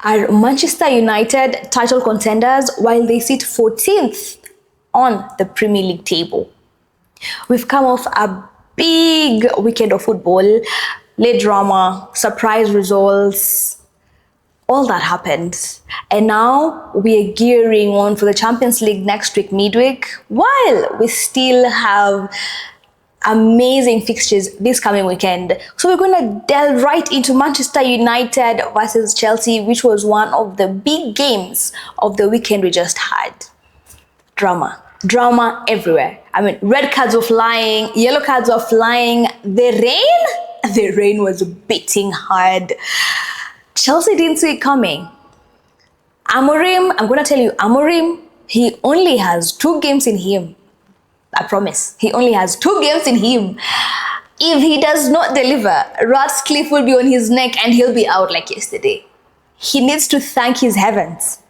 Are Manchester United title contenders while they sit 14th on the Premier League table? We've come off a big weekend of football, late drama, surprise results, all that happened. And now we are gearing on for the Champions League next week, midweek, while we still have amazing fixtures this coming weekend. So we're going to delve right into Manchester United versus Chelsea, which was one of the big games of the weekend we just had. Drama everywhere. I mean, red cards were flying, yellow cards were flying. The rain was beating hard. Chelsea didn't see it coming. Amorim, I'm going to tell you, Amorim, he only has 2 games in him. I promise. He only has 2 games in him. If he does not deliver, Ratcliffe will be on his neck and he'll be out like yesterday. He needs to thank his heavens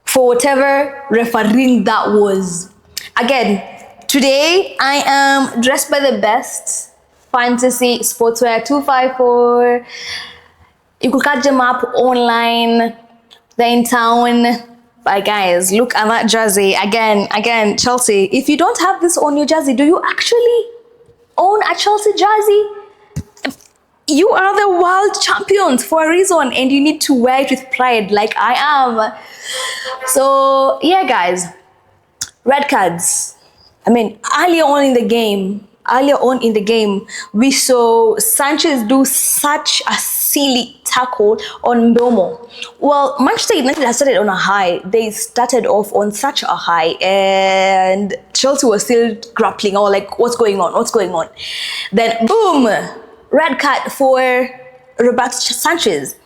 for whatever refereeing that was. Again, today I am dressed by the best. Fantasy Sportswear 254. You could catch them up online. They're in town. But guys, look at that jersey. Again, Chelsea. If you don't have this on your jersey, do you actually own a Chelsea jersey? You are the world champions for a reason, and you need to wear it with pride like I am. So, yeah, guys. Red cards. I mean, earlier on in the game, we saw Sanchez do such a silly tackle on Mbomo. Well, Manchester United has started on a high. They started off on such a high, and Chelsea was still grappling. Oh, like, what's going on? Then, boom, red card for Roberto Sanchez.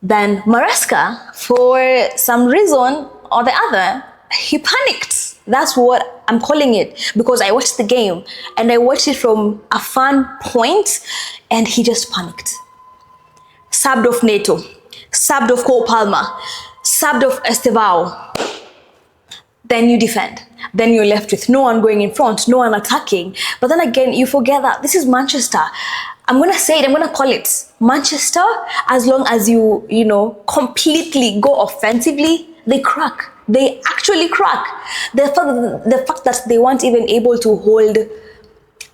Then Maresca, for some reason or the other, he panicked. That's what I'm calling it, because I watched the game and I watched it from a fan point, and he just panicked. Subbed off Neto, subbed off Cole Palmer, subbed off Estevao. Then you defend. Then you're left with no one going in front, no one attacking. But then again, you forget that this is Manchester. I'm going to say it, I'm going to call it Manchester. As long as you completely go offensively, they crack. They actually crack. The fact that they weren't even able to hold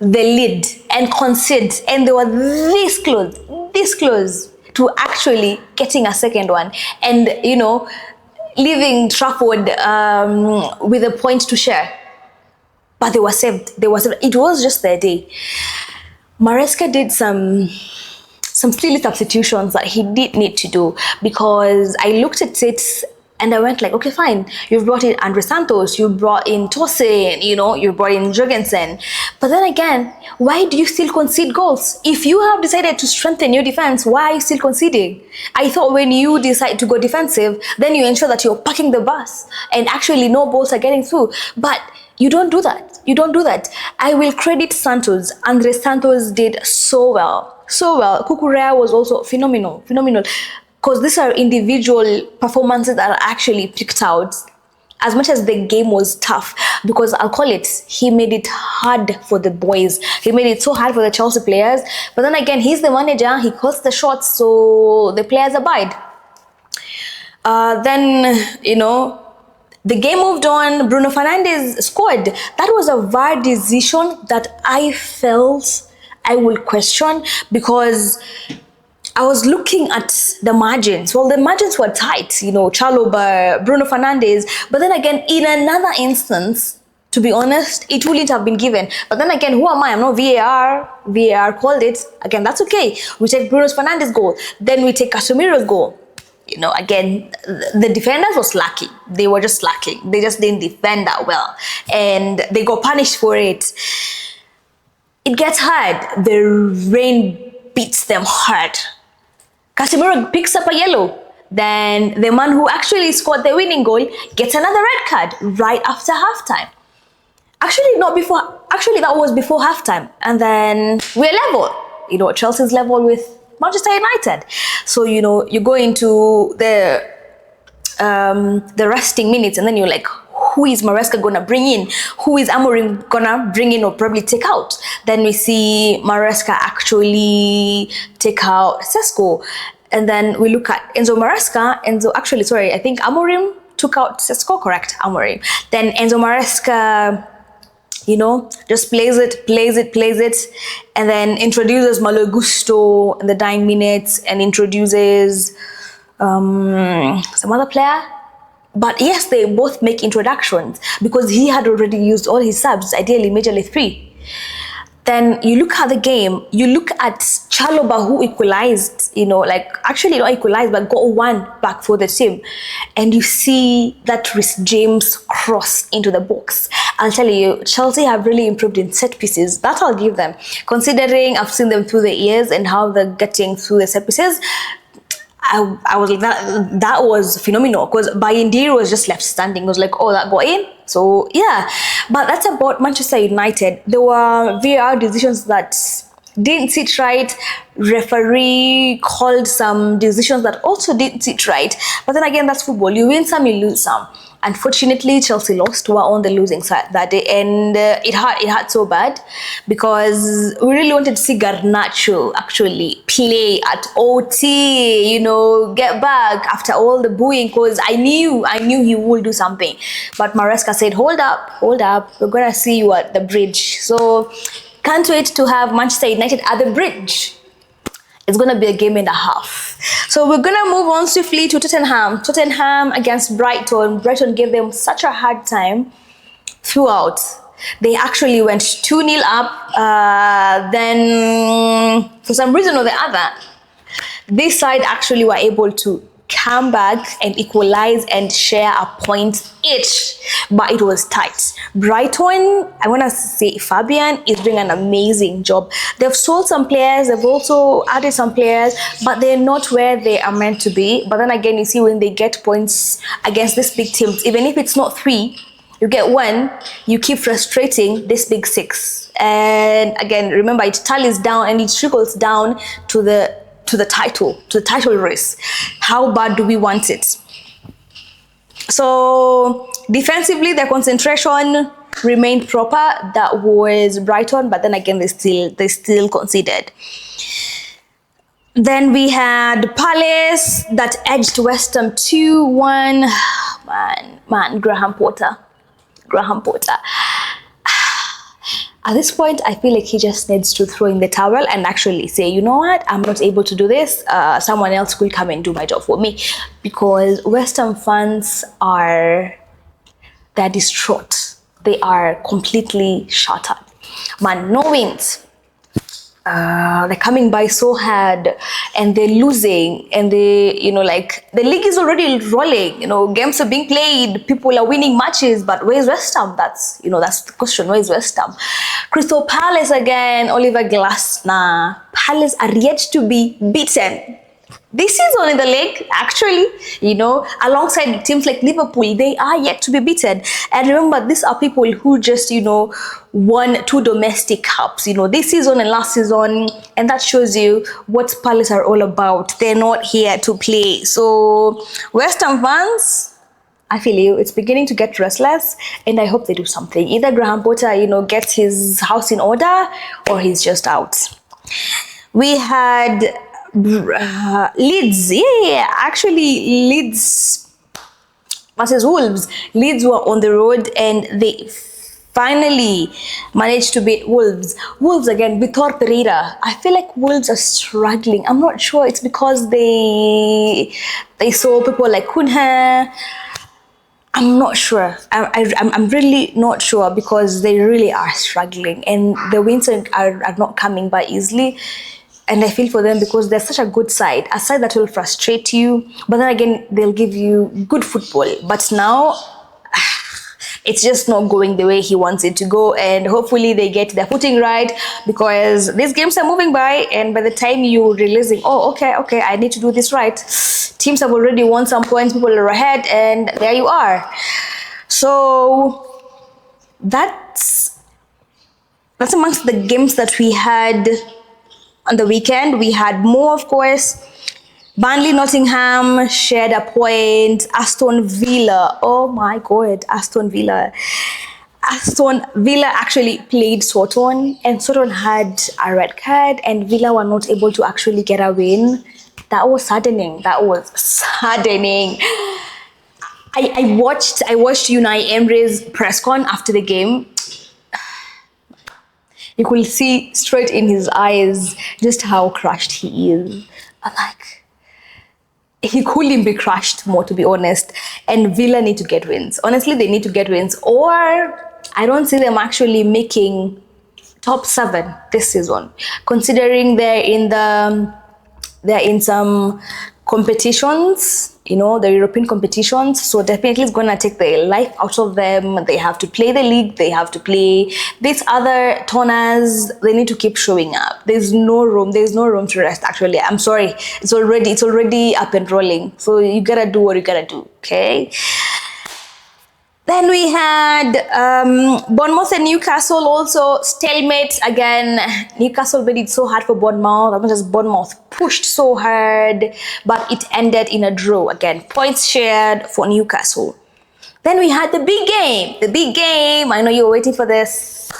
the lead and concede, and they were this close to actually getting a second one, and leaving Trafford with a point to share. But they were saved. It was just their day. Maresca did some silly substitutions that he did need to do, because I looked at it and I went like, okay, fine. You've brought in Andre Santos, you brought in Tosin, you brought in Jorgensen. But then again, why do you still concede goals? If you have decided to strengthen your defense, why are you still conceding? I thought when you decide to go defensive, then you ensure that you're parking the bus and actually no balls are getting through. But you don't do that. I will credit Santos. Andre Santos did so well. Kukurea was also phenomenal. Because these are individual performances that are actually picked out. As much as the game was tough, because I'll call it, he made it hard for the boys. He made it so hard for the Chelsea players. But then again, he's the manager. He calls the shots, so the players abide. The game moved on. Bruno Fernandes scored. That was a VAR decision that I felt I will question, because I was looking at the margins. Well, the margins were tight, Chalobah, Bruno Fernandes. But then again, in another instance, to be honest, it wouldn't have been given. But then again, who am I? I'm not VAR. VAR called it. Again, that's okay. We take Bruno Fernandes' goal. Then we take Casemiro's goal. Again, the defenders were slacking. They were just slacking. They just didn't defend that well. And they got punished for it. It gets hard. The rain beats them hard. Casemiro picks up a yellow. Then the man who actually scored the winning goal gets another red card right after halftime. Actually, that was before halftime. And then we're level. Chelsea's level with Manchester United. So, you go into the resting minutes, and then you're like, who is Maresca gonna bring in? Who is Amorim gonna bring in or probably take out? Then we see Maresca actually take out Sesko. And then we look at Enzo Maresca. I think Amorim took out, let's go correct, Amorim. Then Enzo Maresca, just plays it, and then introduces Malo Gusto in the dying minutes and introduces some other player. But yes, they both make introductions because he had already used all his subs, ideally majorly 3. Then you look at the game, you look at Chalobah, who equalized, actually not equalized, but got 1 back for the team. And you see that Reece James cross into the box. I'll tell you, Chelsea have really improved in set pieces. That I'll give them. Considering I've seen them through the years and how they're getting through the set pieces, I was like, that was phenomenal, because Bayindir was just left standing. It was like, oh, that got in. So yeah, but that's about Manchester United. There were VAR decisions that didn't sit right. Referee called some decisions that also didn't sit right. But then again, that's football. You win some, you lose some. Unfortunately, Chelsea lost. Were on the losing side that day, and it hurt so bad, because we really wanted to see Garnacho actually play at OT, get back after all the booing, because I knew he would do something. But Maresca said, hold up, we're gonna see you at the bridge. So can't wait to have Manchester United at the bridge. It's going to be a game and a half. So we're going to move on swiftly to Tottenham. Tottenham against Brighton. Brighton gave them such a hard time throughout. They actually went 2-0 up. Then, for some reason or the other, this side actually were able to come back and equalize and share a point each, but it was tight. Brighton, I want to say Fabian is doing an amazing job. They've sold some players, they've also added some players, but they're not where they are meant to be. But then again, you see, when they get points against these big teams, even if it's not 3, you get 1, you keep frustrating this big 6. And again, remember, it tallies down and it trickles down to the title race. How bad do we want it? So defensively, their concentration remained proper. That was Brighton, but then again, they still conceded. Then we had Palace that edged West Ham 2-1. Man, Graham Potter. At this point, I feel like he just needs to throw in the towel and actually say, you know what, I'm not able to do this. Someone else will come and do my job for me. Because West Ham fans they're distraught. They are completely shattered. Man, no wins. They're coming by so hard and they're losing, and the league is already rolling. Games are being played, people are winning matches, but where's West Ham? That's the question. Where's West Ham? Crystal Palace again, Oliver Glasner. Palace are yet to be beaten this season in the league, actually, alongside teams like Liverpool. They are yet to be beaten. And remember, these are people who just, won 2 domestic cups, this season and last season. And that shows you what Palace are all about. They're not here to play. So West Ham fans, I feel you. It's beginning to get restless, and I hope they do something. Either Graham Potter, gets his house in order, or he's just out. We had Leeds, actually Leeds versus Wolves. Leeds were on the road and they finally managed to beat Wolves. Wolves again, Vitor Pereira. I feel like Wolves are struggling. I'm not sure it's because they saw people like Cunha. I'm not sure. I'm really not sure, because they really are struggling and the wins are not coming by easily. And I feel for them, because they're such a good side, a side that will frustrate you, but then again, they'll give you good football. But now, it's just not going the way he wants it to go, and hopefully they get their footing right, because these games are moving by, and by the time you're realizing, oh, okay, I need to do this right, teams have already won some points, people are ahead, and there you are. So that's amongst the games that we had on the weekend. We had more, of course. Burnley, Nottingham shared a point. Aston Villa, oh my God, Aston Villa. Aston Villa actually played Soton, and Soton had a red card, and Villa were not able to actually get a win. That was saddening. That was saddening. I watched Unai Emery's press con after the game. You could see straight in his eyes just how crushed he is. I'm like, he couldn't be crushed more, to be honest. And Villa need to get wins. Honestly, they need to get wins. Or I don't see them actually making top 7 this season, considering they're in some competitions, the European competitions. So definitely it's gonna take the life out of them. They have to play the league. They have to play these other tournaments. They need to keep showing up. There's no room to rest. Actually, I'm sorry. It's already up and rolling. So you gotta do what you gotta do. Okay. Then we had Bournemouth and Newcastle also stalemate again. Newcastle made it so hard for Bournemouth. As much as Bournemouth pushed so hard, but it ended in a draw again. Points shared for Newcastle. Then we had the big game. I know you're waiting for this.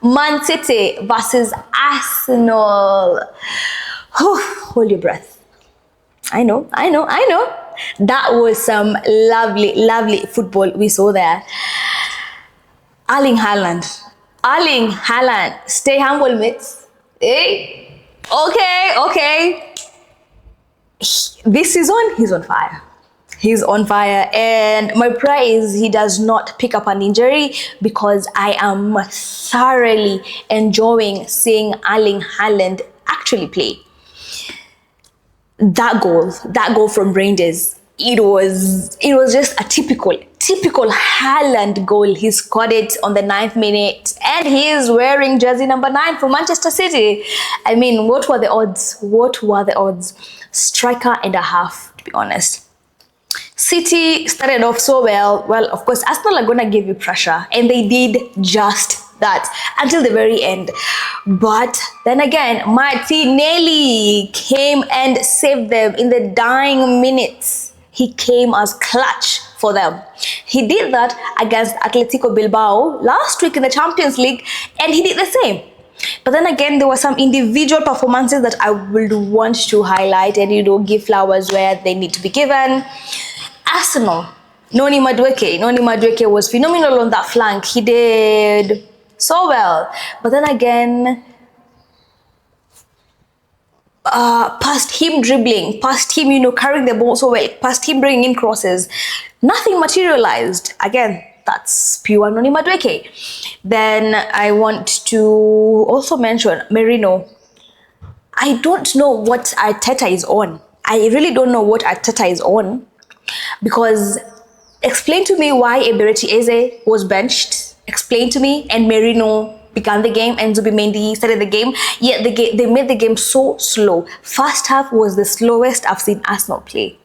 Man City versus Arsenal. Hold your breath. I know. That was some lovely football we saw there. Erling Haaland, stay humble, mates. Hey, okay. This season, he's on fire. And my prayer is he does not pick up an injury, because I am thoroughly enjoying seeing Erling Haaland actually play. That goal from Rangers, it was just a typical Haaland goal. He scored it on the 9th minute, and he is wearing jersey number 9 for Manchester City. I mean, what were the odds? Striker and a half, to be honest. City started off so well. Well, of course, Arsenal are gonna give you pressure, and they did just that until the very end. But then again, Martinelli came and saved them in the dying minutes. He came as clutch for them. He did that against Atletico Bilbao last week in the Champions League, and he did the same. But then again, there were some individual performances that I would want to highlight and give flowers where they need to be given. Arsenal, Noni Madueke was phenomenal on that flank. He did so well. But then again, past him dribbling, past him, carrying the ball so well, past him bringing in crosses, nothing materialized. Again, that's pure Noni Madueke. Then I want to also mention Merino. I don't know what Arteta is on. I really don't know what Arteta is on. Because explain to me why Eberechi Eze was benched. Explain to me. And Merino began the game and Zubimendi started the game. Yet they made the game so slow. First half was the slowest I've seen Arsenal play.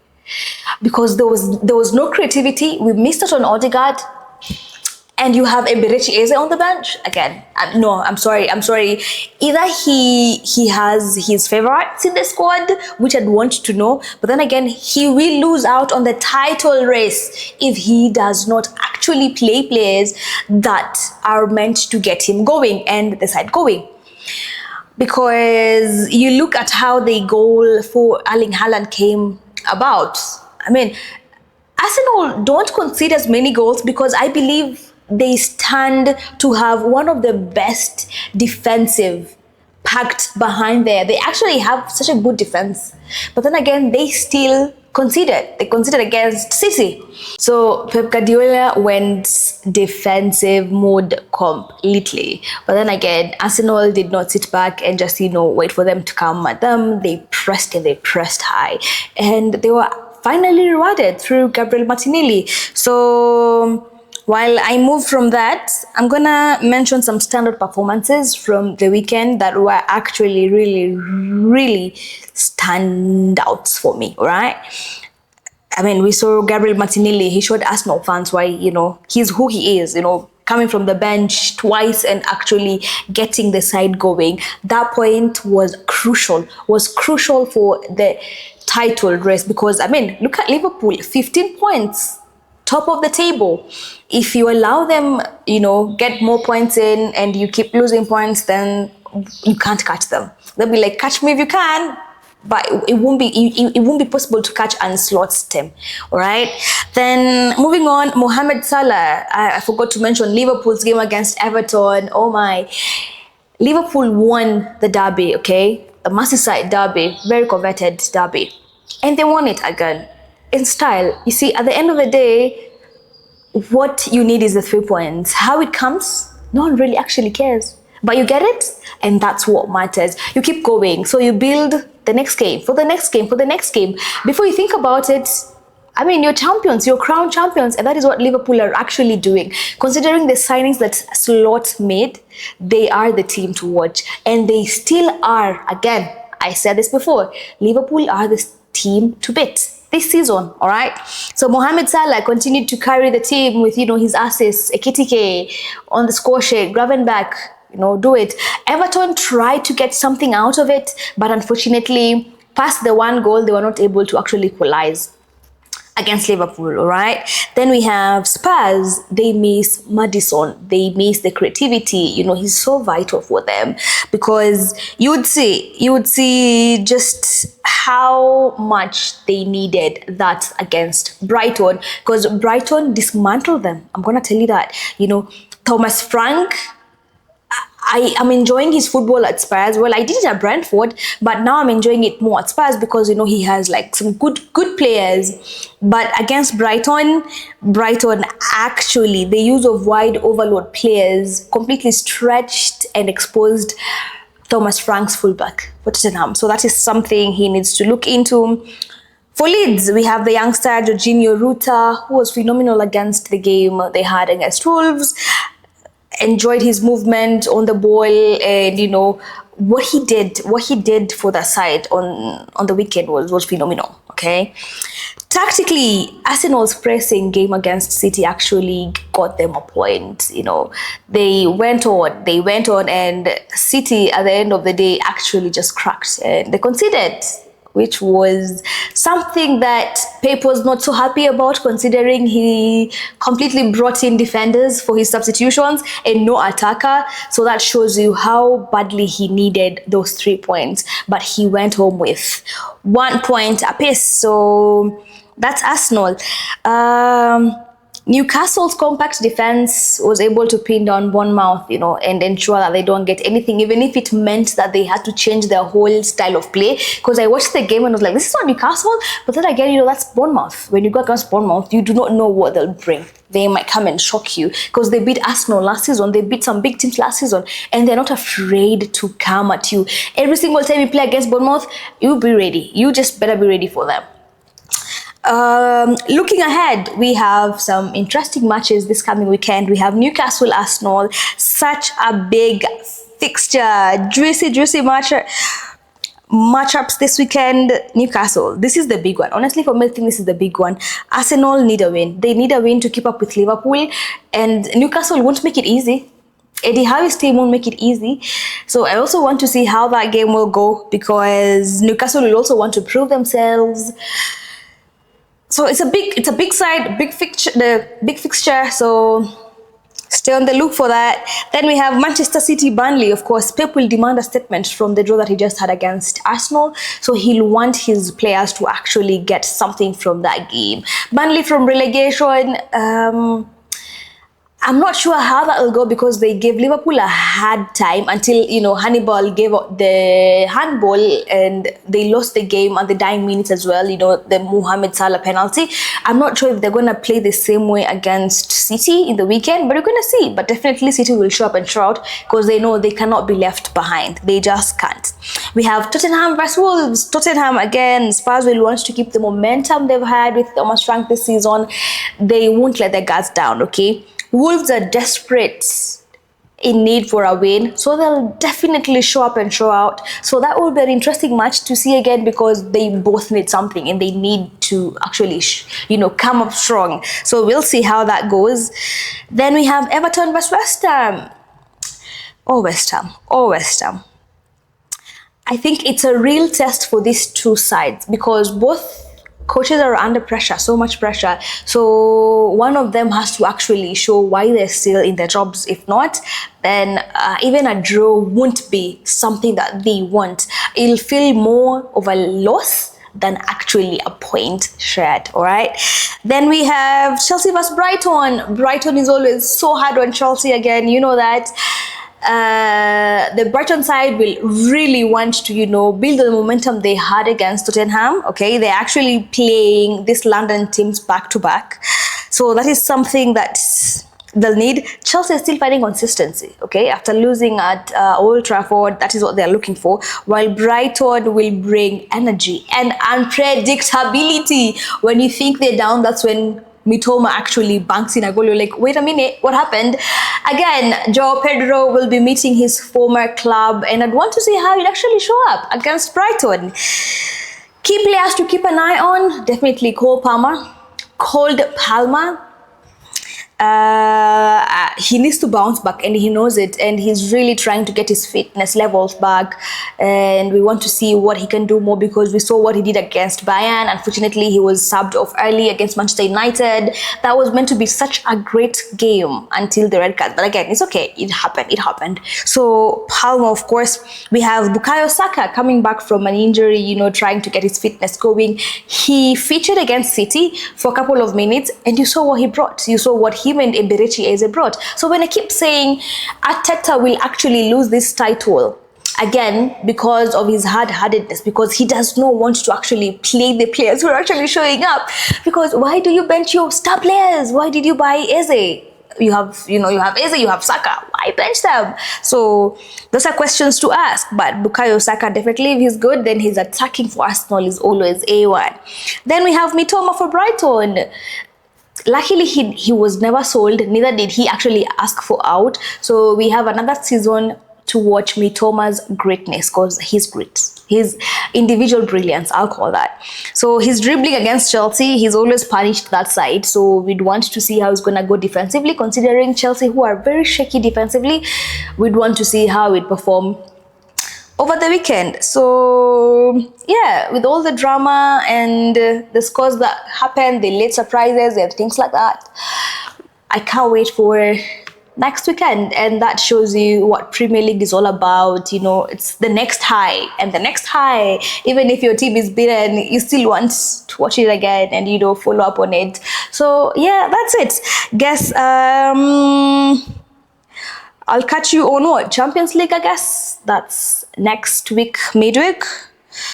Because there was no creativity. We missed out on Odegaard. And you have Eberechi Eze on the bench again. No, I'm sorry. Either he has his favorites in the squad, which I'd want to know, but then again, he will lose out on the title race if he does not actually play players that are meant to get him going and the side going. Because you look at how the goal for Erling Haaland came about. I mean, Arsenal don't concede as many goals because I believe they stand to have one of the best defensive packed behind there. They actually have such a good defense. But then again, they still conceded. They conceded against City. So Pep Guardiola went defensive mode completely. But then again, Arsenal did not sit back and just, wait for them to come at them. They pressed and they pressed high. And they were finally rewarded through Gabriel Martinelli. So while I move from that, I'm gonna mention some standout performances from the weekend that were actually really standouts for me, right? I mean, we saw Gabriel Martinelli. He showed Arsenal fans why, he's who he is, coming from the bench twice and actually getting the side going. That point was crucial for the title race because, I mean, look at Liverpool, 15 points. Top of the table. If you allow them, get more points in and you keep losing points, then you can't catch them. They'll be like, catch me if you can. but it won't be possible to catch Ancelotti's team. All right. Then moving on, Mohamed Salah. I forgot to mention Liverpool's game against Everton. Oh my. Liverpool won the derby, okay? The Merseyside derby, very coveted derby. And they won it again in style. You see, at the end of the day, what you need is the 3 points. How it comes, no one really actually cares. But you get it, and that's what matters. You keep going. So you build the next game, for the next game, for the next game. Before you think about it, I mean, you're champions, you're crown champions, and that is what Liverpool are actually doing. Considering the signings that Slot made, they are the team to watch. And they still are, again, I said this before, Liverpool are the team to beat this season, all right? So Mohamed Salah continued to carry the team with, his assists, Ekitike on the score sheet, Gravenberch, do it. Everton tried to get something out of it, but unfortunately, past the one goal, they were not able to actually equalize against Liverpool, all right? Then we have Spurs. They miss Maddison. They miss the creativity. He's so vital for them, because you would see just how much they needed that against Brighton, because Brighton dismantled them. I'm gonna tell you that. Thomas Frank, I am enjoying his football at Spurs. Well, I did it at Brentford, but now I'm enjoying it more at Spurs because he has like some good players. But against Brighton actually, the use of wide overload players completely stretched and exposed Thomas Frank's fullback for Tottenham. So that is something he needs to look into. For Leeds, we have the youngster Jorginho Ruta, who was phenomenal against the game they had against Wolves. Enjoyed his movement on the ball, and what he did for that side on the weekend was phenomenal. Okay, tactically, Arsenal's pressing game against City actually got them a point. They went on, and City at the end of the day actually just cracked and they conceded, which was something that Pep was not so happy about, considering he completely brought in defenders for his substitutions and no attacker. So that shows you how badly he needed those 3 points. But he went home with 1 point apiece. So that's Arsenal. Newcastle's compact defense was able to pin down Bournemouth, and ensure that they don't get anything, even if it meant that they had to change their whole style of play. Because I watched the game and I was like, this is not Newcastle. But then again, that's Bournemouth. When you go against Bournemouth, you do not know what they'll bring. They might come and shock you, because they beat Arsenal last season. They beat some big teams last season, and they're not afraid to come at you. Every single time you play against Bournemouth, you be ready. You just better be ready for them. Looking ahead, we have some interesting matches this coming weekend. We have Newcastle, Arsenal, such a big fixture, juicy matchups this weekend. Newcastle, this is the big one. Honestly, for me, I think this is the big one. Arsenal need a win. They need a win to keep up with Liverpool, and Newcastle won't make it easy. Eddie Howe's team won't make it easy. So I also want to see how that game will go, because Newcastle will also want to prove themselves. So it's a big side, big fixture. So stay on the look for that. Then we have Manchester City, Burnley. Of course, Pep will demand a statement from the draw that he just had against Arsenal. So he'll want his players to actually get something from that game. Burnley from relegation. I'm not sure how that will go, because they gave Liverpool a hard time until, Hannibal gave the handball and they lost the game at the dying minutes as well, the Mohamed Salah penalty. I'm not sure if they're going to play the same way against City in the weekend, but we're going to see. But definitely City will show up and show out, because they know they cannot be left behind. They just can't. We have Tottenham versus Wolves. Tottenham again. Spurs will want to keep the momentum they've had with Thomas Frank this season. They won't let their guards down, okay? Wolves are desperate, in need for a win, so they'll definitely show up and show out. So that will be an interesting match to see again, because they both need something and they need to actually, come up strong. So we'll see how that goes. Then we have Everton versus West Ham. West Ham. I think it's a real test for these two sides, because both coaches are under pressure, so much pressure. So one of them has to actually show why they're still in their jobs. If not, then even a draw won't be something that they want. It'll feel more of a loss than actually a point shared. All right. Then we have Chelsea vs Brighton. Brighton is always so hard on Chelsea again. You know that. The Brighton side will really want to, build on the momentum they had against Tottenham. Okay, they're actually playing these London teams back to back, so that is something that they'll need. Chelsea is still finding consistency. Okay, after losing at Old Trafford, that is what they're looking for. While Brighton will bring energy and unpredictability. When you think they're down, that's when Mitoma actually banks in a goal. You're like, wait a minute, what happened? Again, Joao Pedro will be meeting his former club, and I'd want to see how he'll actually show up against Brighton. Key players to keep an eye on, definitely Cole Palmer. He needs to bounce back, and he knows it, and he's really trying to get his fitness levels back, and we want to see what he can do more, because we saw what he did against Bayern. Unfortunately, he was subbed off early against Manchester United. That was meant to be such a great game until the red card, but again, it's okay, it happened. So Palmer, of course. We have Bukayo Saka coming back from an injury, trying to get his fitness going. He featured against City for a couple of minutes, and you saw what he brought. You saw what him and Eberechi Eze brought. So when I keep saying Arteta will actually lose this title, again, because of his hard-heartedness, because he does not want to actually play the players who are actually showing up. Because why do you bench your star players? Why did you buy Eze? You have Eze, you have Saka. Why bench them? So those are questions to ask. But Bukayo Saka, definitely, if he's good, then his attacking for Arsenal is always A1. Then we have Mitoma for Brighton. Luckily, he was never sold, neither did he actually ask for out. So we have another season to watch Mitoma's greatness, because he's great. His individual brilliance, I'll call that. So he's dribbling against Chelsea. He's always punished that side. So we'd want to see how he's going to go defensively, considering Chelsea, who are very shaky defensively. We'd want to see how he'd perform over the weekend. So yeah, with all the drama and the scores that happened, the late surprises and things like that, I can't wait for next weekend. And that shows you what Premier League is all about. It's the next high and the next high. Even if your team is beaten, you still want to watch it again and follow up on it. So yeah, that's it. Guess I'll catch you on what? Champions League, I guess. That's next week, midweek.